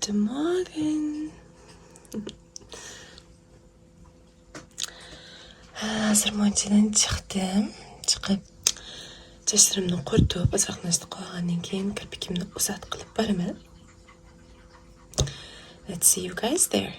Guten Morgen. Hazır monchadan chiqdim. Chiqib chachlarimni quritib, ozroq narsa qo'ygandan keyin kirpikimni uzat qilib boraman. Let's see you guys there.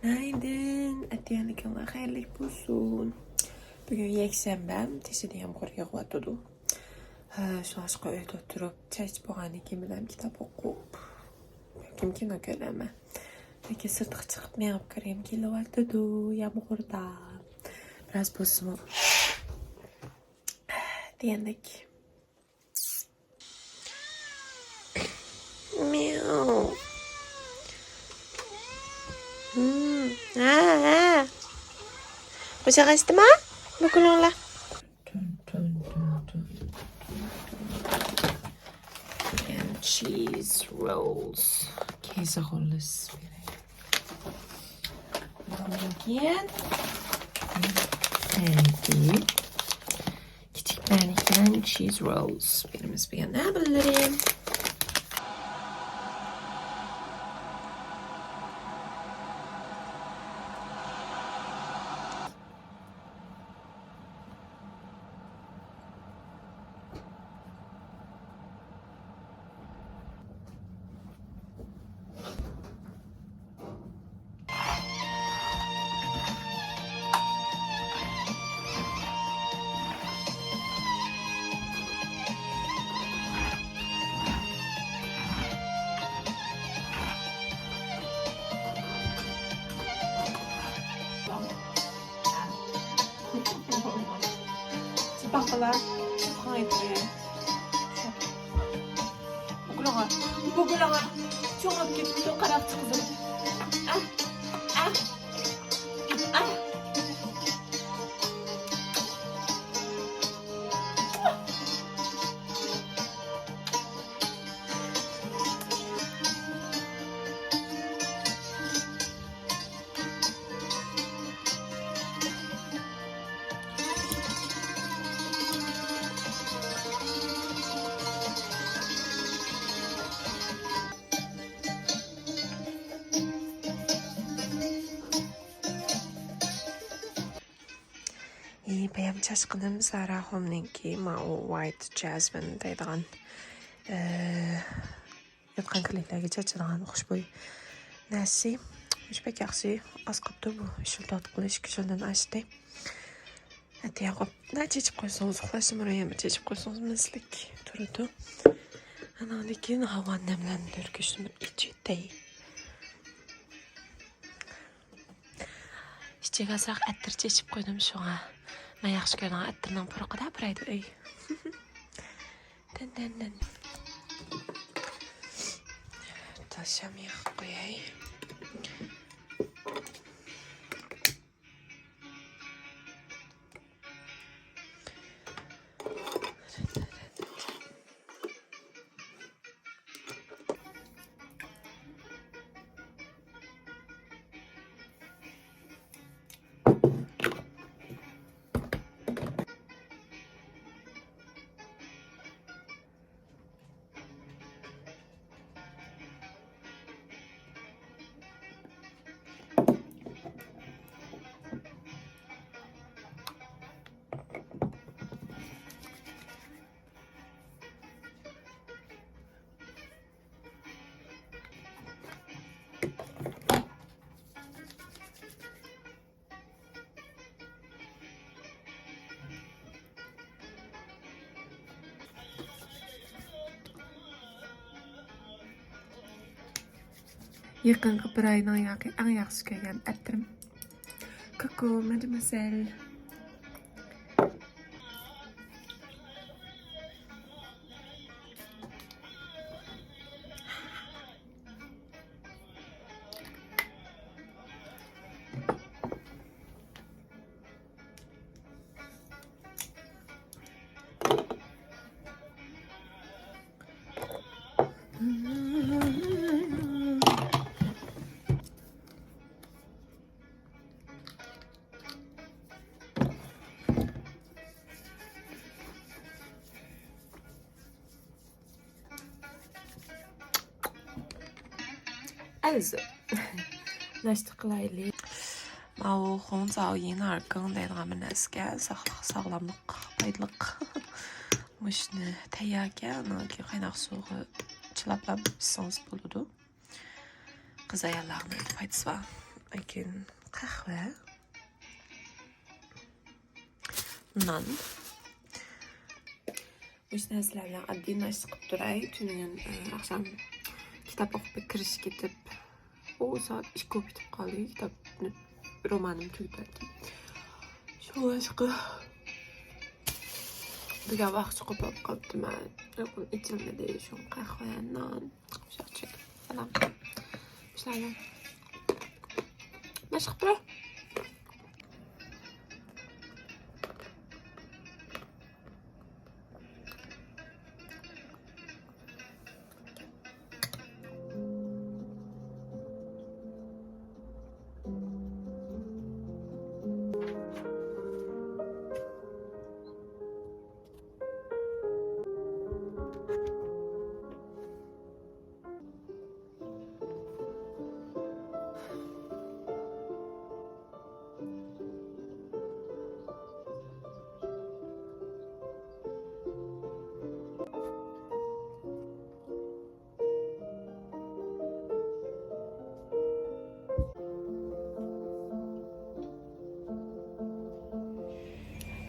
Günaydın. Atiyanlıklar hayırlı olsun. Bugün yeksembem. Teşhidi yağmur yağıvatıdı. Şu aşkı öyle oturup çay içip kim kitap okup. Kim kino göreme. Peki sırtık çıkıp ne yapıp karayım ki yağıvatıdı yağmurda. Biraz bozumu. Diyendik. Miau. Uzağa isteme. Bakın ola. And cheese rolls. Käse rolls. Again. Peki. Küçük benlikten cheese rolls. Birimiz bir ne yapalım? Bakala, haydi. Bugüne, çok hafif gitmiş o karakçı kızım. Benim çaşkınım Zara Home'ninki o White Jasmine deydiğen yatqan kliklerge çaçılan hoşboy nasi. Hiç pek yaxşı az qıptı bu. Işıldat qilish kişilden açtı. Hadi yaqıb, ne çeçip qoysanız, uxlaşım oraya mı çeçip qoysanız mislik turudu. Anadaki hava nemlendirgüçlü içi İçiga azroq attir chechib qo'ydim shunga. Men yaxshi ko'rgan attirning purqida biraydi uy. Dan. Tasam yo'q qo'yay. Yaqinqi bir ayning eng yaxshi ko'rgan attirim. Koko, mademoiselle. Also, nächste Kleidli. Mao Hongzao Yinar Geng deydigan bir narsaga sog'lomlik, foydaliq. Mushni tayyorga, unga qaynoq suvga chilaplab ichsangiz bo'ladi. Qiz ayollarning foydasi bor. Lekin qahva, non. Mush narsalarni oddiy narsa qilib turay. Tuning akşam kitap o'qib kirish ketib, o soat 2 bitib qoldi. Kitobni romanim tugatdim. Shu boshqa degan vaqt qo'pib qolibman. Uyqum ichilmadi. Shu qahva, non, sho'rchik falan. Ishlarni mashq qilib.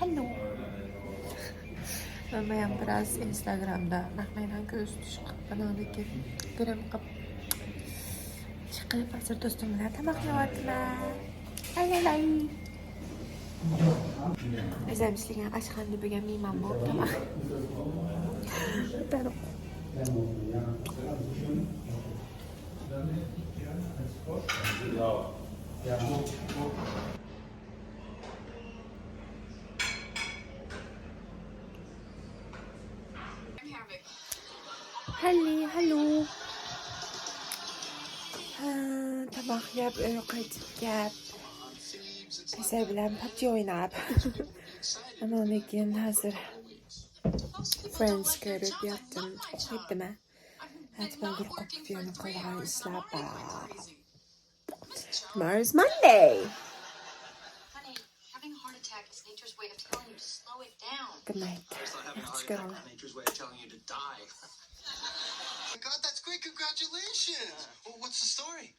Hallo. Ben biraz Instagram'da nakmayla göz düşük kanalındaki görüm kap çıkıp hazır dostumla tamakla atma. Ay. Özlemçiliğine aşkındı bir gemiyim bu tamak. Tamam. Hallo. Tabak yap, qaytib gap. Keser bilan PUBG o'ynab. Ama lekin hozir Friends ko'rib yotdim. O'qiydim. Atmagur qopib yana qolgan ishlar bor. Tomorrow's Monday. Good night. God, that's great. Congratulations. Well, what's the story?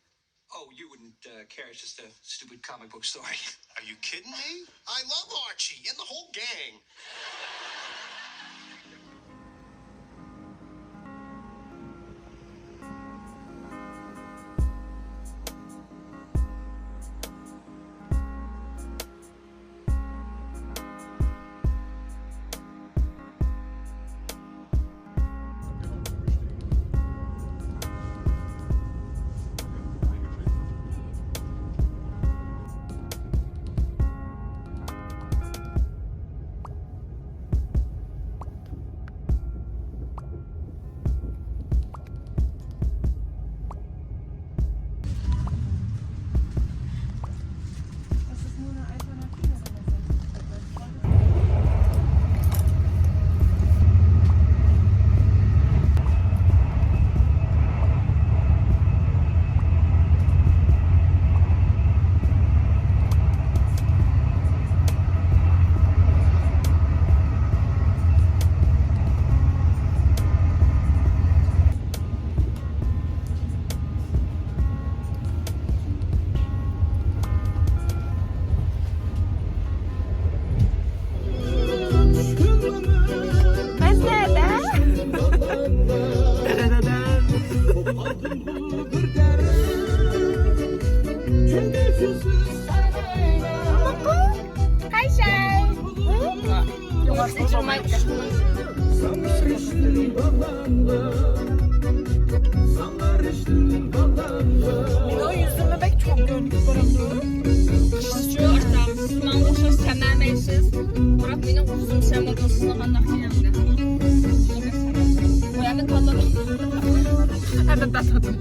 Oh, you wouldn't care. It's just a stupid comic book story. Are you kidding me? I love Archie and the whole gang. Varsa çıkmayı Mino yüzümü pek çok gördük barındı. Şu ortam. Ben boşa sevmemeysiz. Bırak beni uzun sevmek olsun. Ama nakiyemde. Bu yani kalladım. Evet ben tadım.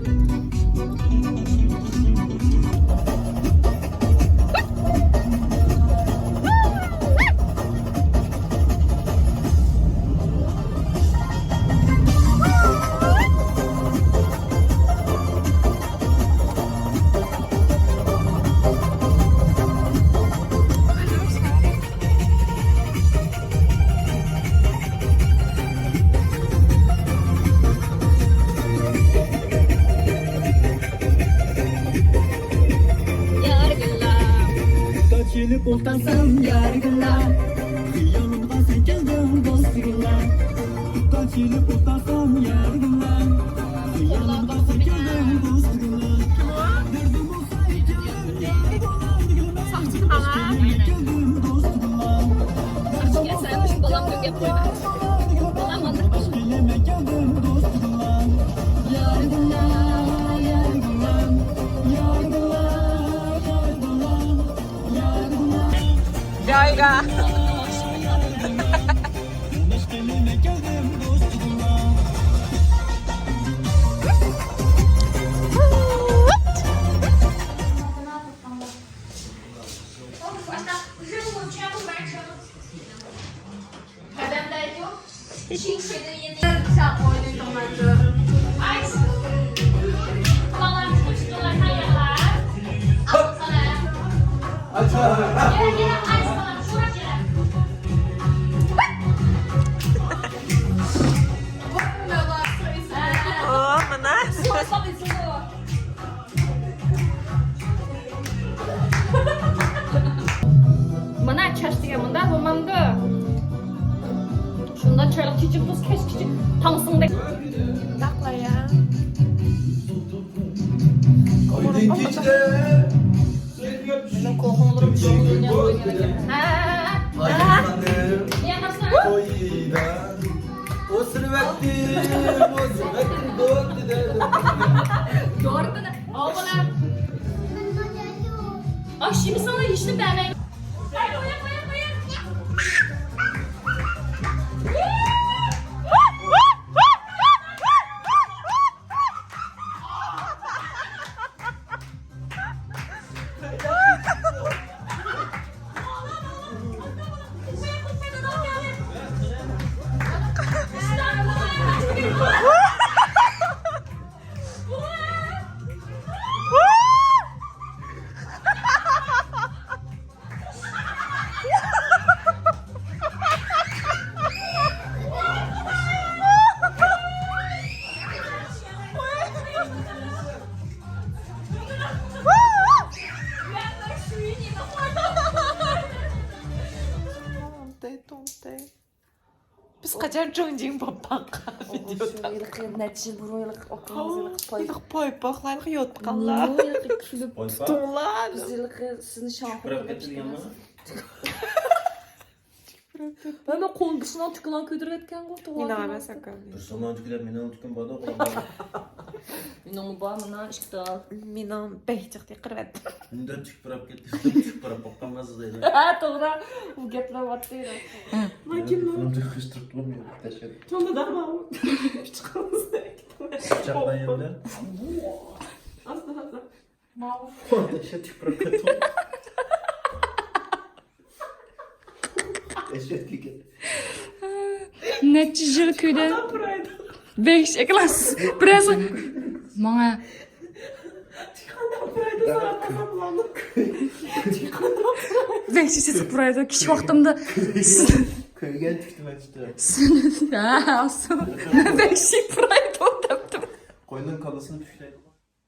Gelip oltasam yargılar Yanımda sen geldin dostlarlar Kaç gelip oltasam yargılar Yanımda sen geldin dostlarlar Derdim olsa hikayeler yargılar Saçını bana. Geldin dostlarlar Saçını sevmiş balam döke koyma. Balam anlatmış. Geleme geldin dostlarlar Yargılar, yargılar Yargılar, yargılar Yayga. Oh, mana? Mana çeşitliğe bunda bulmamdı. Şunda çarık küçük tuz keş küçük tamsında. Takla ya. Benim korkum olur bir şey olur ne olur ne. Ha. Niye nasıl? Doğru da. Al bana. Ay şimdi sana işini beğenmeyin. Hayır koyun koyun koyun. Biz kaçar çoğuncuyum babak videoda. Netice burun yıllık okumuz yıllık pay. Yıllık pay baklar yot kallar. Yıllık külüp Tuğlar. biz yıllık sizin şampiyon Bırak yapıştınız. Ben kol dışından tıkılan köydürüp etken kol. Yine ana sakın. Dursundan tüküler, menen tükün bana koyun. Minonu bağ mına işte al. Minan behçik diye kırvet. Mündür tük bırak gitti, tük bırak bakkamaz değil. Ha doğru. Bu gepler var değil. Bunu tıkıştırıp durmuyor. Teşekkür. Sonra da ama çıkalımız da Sıcaktan yerler. Aslında. Teşekkür tük bırak gitti. Teşekkür ki. Netice köyde. 5 eklas. Biraz bana Beşisi buraya kişi vaxtımda Köygen tüktüm işte. ha aslında beşi buraya toptum. Koyunun kalasını püşleydim.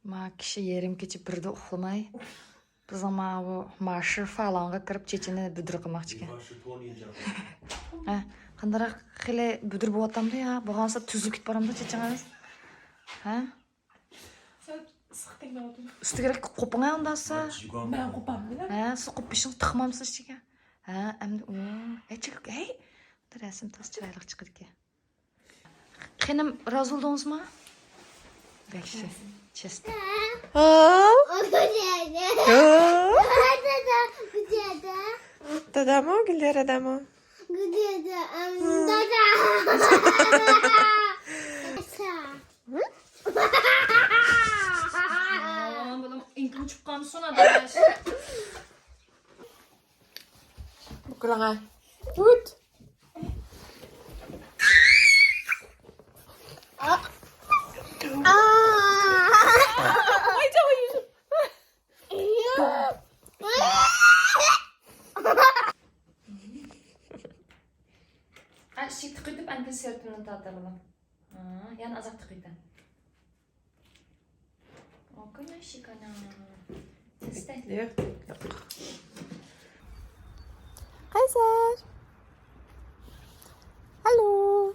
Ma kişi yerim keçip birde uxlamay. Biz ama bu marşı falanğa kirib çeçini büdür qilmoqchi ekan. Başı ton yiyeceğim. Ha, qandaroq xile büdür bo'latamda ya. Bo'lgansa tuzuk ketib boramda chechamiz. Ha? Sıktın ne oldu? Üstüge qo'pingay undasa. Ben kopam bile. Ha, siz qo'pishing tiqmamsiz chega. Ha, endi o, chek, hey. Resim tas çaylık çıkır ki. Xenim razı oldunuz mu? Bekşi. Çesti. Dada mı? Güller adam mı? Oğlum inkim çıkan son adaş. Bu kılana. Ut. Ay çok iyi. Şey tıkıytıp anke sırtını tataralım. Yani azak tıkıydı. O kadar şikana. İste. Kayser. Hallo.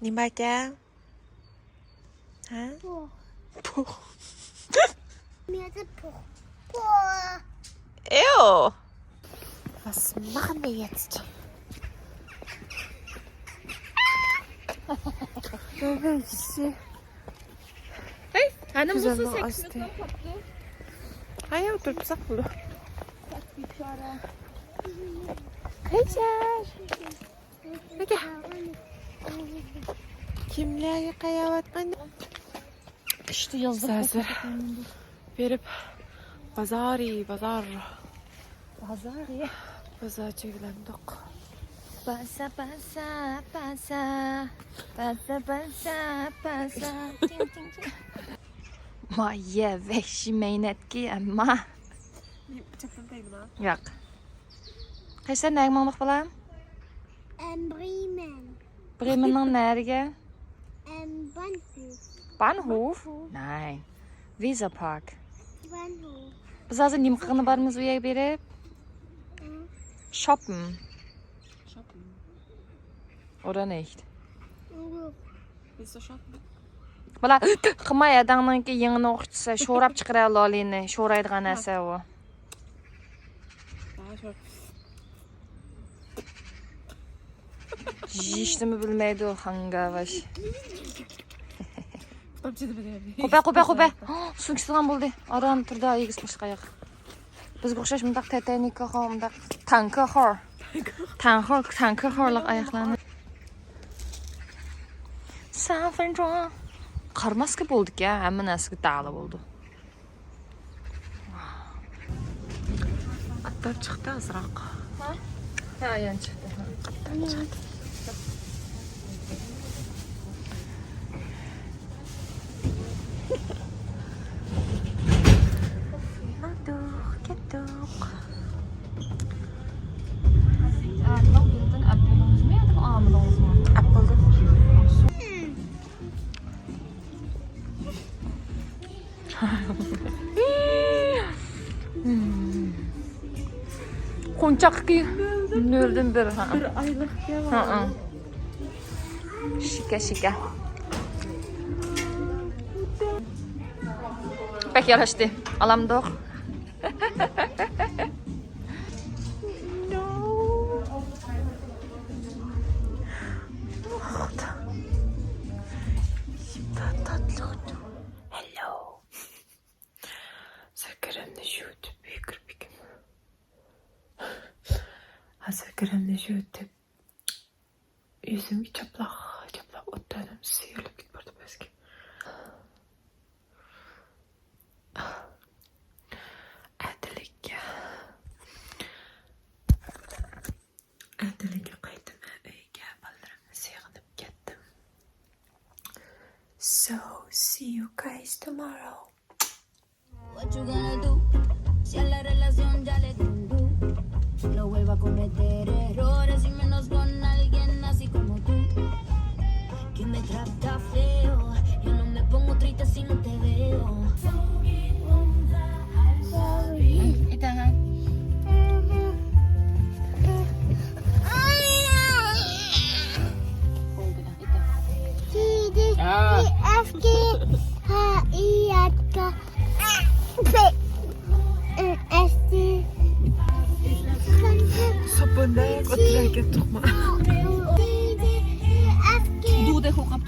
Nimm mal der. Hä? Puh. Mir hat Puh. Ew. Was machen wir jetzt? Hey, hanım musun seksiyondan patlı? Hayır, otur bir saklı. Kayser. Peki. Kimler yıkayavatman? İşte yazdık. Hazır. Verip bazar. Bazarcı gilendik. Basa. Maye vehşi meynetki ama. Bıçaktan değil mi? Yok. Kayser nereye olmak falan? Bremen. Bremen'den nereye? Bahnhof. Bahnhof? Nein. Visa Park. Bahnhof. Biz hazır nimkını barımız üye berip. Shoppen. Oder nicht? Willst du shoppen? Bala qımay adamdan ki yengini oqitsa sho'rab chiqara lolini, sho'raydigan narsa u. Daha şöyle. Yeyishdimi bilmaydi u hangavash. Topçu da biliyorum. Qo'pa. Sumkasi ham bo'ldi. Adam turdi, yig'ishmish qayoq. Bizga o'xshash mundaq Titanicga ham mundaq tanker horliq oyoqlarni. 3 分钟. Qarmaska bo'ldik ya, hamma narsaga taalib bo'ldi. Atlar çıktı azraq. Ha, yan chiqdi. Kettik. Apple'dı. Konçak ki nöldün bir ha. Bir aylık ya var. Ha. Şika. Pek yaraştı. Alamdık. Hello. Sakırımda şut büyük bir. Sakırımda şut. Yüzüm çaplak otlanım sıyırıp git burada bezgi. Әділіге қайтып үйге балдарымды сыйғынып кеттім. So, see you guys tomorrow. What you gonna do? Si a la relación ya le tumbó. No vuelva a cometer errores y menos con alguien así como tú. Que me trata feo. Yo no me pongo triste si no te veo. Gib doch mal. Du, der hoch ab.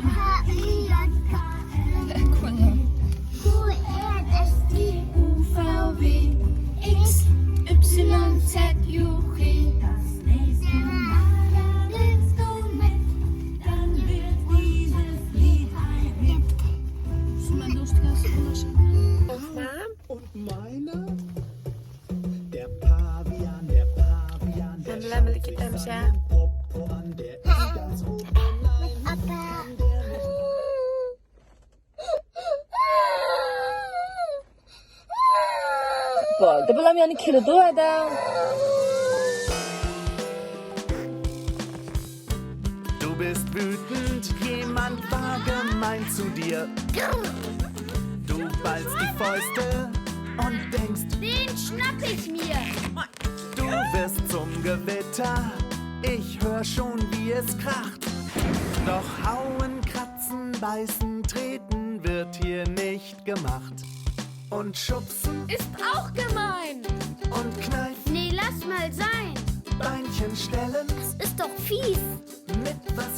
Und meiner? Der Pavian, der Pavian, der Lämmelige Dämsche. Popo an, der ist ganz oben. Bo'ldi, bilam yani kirdi adam. Du bist wütend, jemand war gemein zu dir. Du ballst die Fäuste und denkst, Den schnapp ich mir. du wirst zum Gewitter. Ich hör schon, wie es kracht. Doch hauen, kratzen, beißen, treten wird hier nicht gemacht. Und schubsen Ist auch gemein. und kneifen, Nee, lass mal sein. Beinchen stellen, Ist doch fies. mit was